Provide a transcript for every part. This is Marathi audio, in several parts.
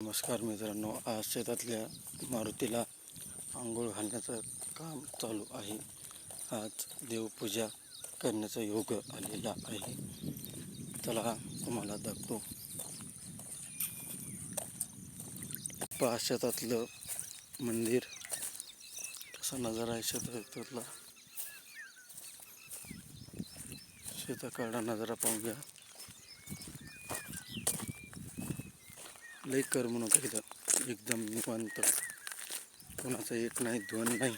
नमस्कार मित्रांनो, आज शेतातल्या मारुतीला आंघोळ घालण्याचं काम चालू आहे. आज देवपूजा करण्याचा योग आलेला आहे. चला तुम्हाला दाखवतो. पहा शेतातलं मंदिर कसा नजारा आहे. शेतातला शेताकडा नजारा पाहून घ्या. लई करमणूक एकदम निवांत, कोणाचा एक नाही दोन नाही.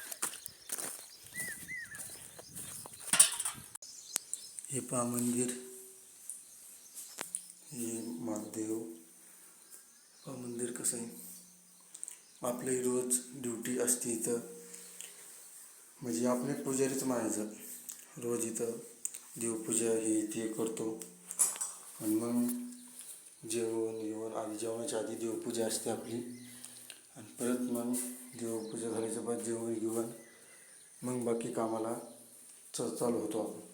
हे पहा मंदिर, हे महादेव. पहा मंदिर कसं आहे. आपली रोज ड्युटी असते इथं, म्हणजे आपले पुजारीच म्हणायचं. रोज इथं देवपूजा हे ते करतो आणि मग जेवण आधी जेवणाच्या आधी देवपूजा असते आपली, आणि परत मग देवपूजा झाल्याच्या बाद जेवण घेऊन मग बाकी कामाला चालू होतो आपण.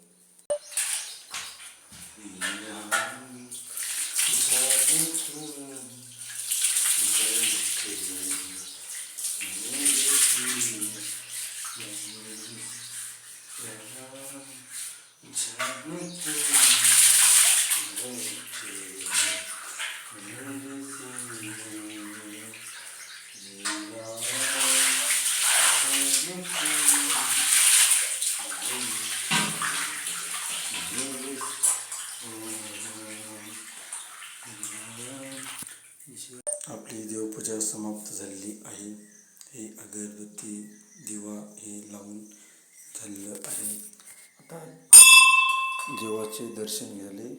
आपली देवपूजा समाप्त झालेली आहे. हे अगरबत्ती दिवा हे लावून झालेलं आहे. आता देवाचे दर्शन झाले.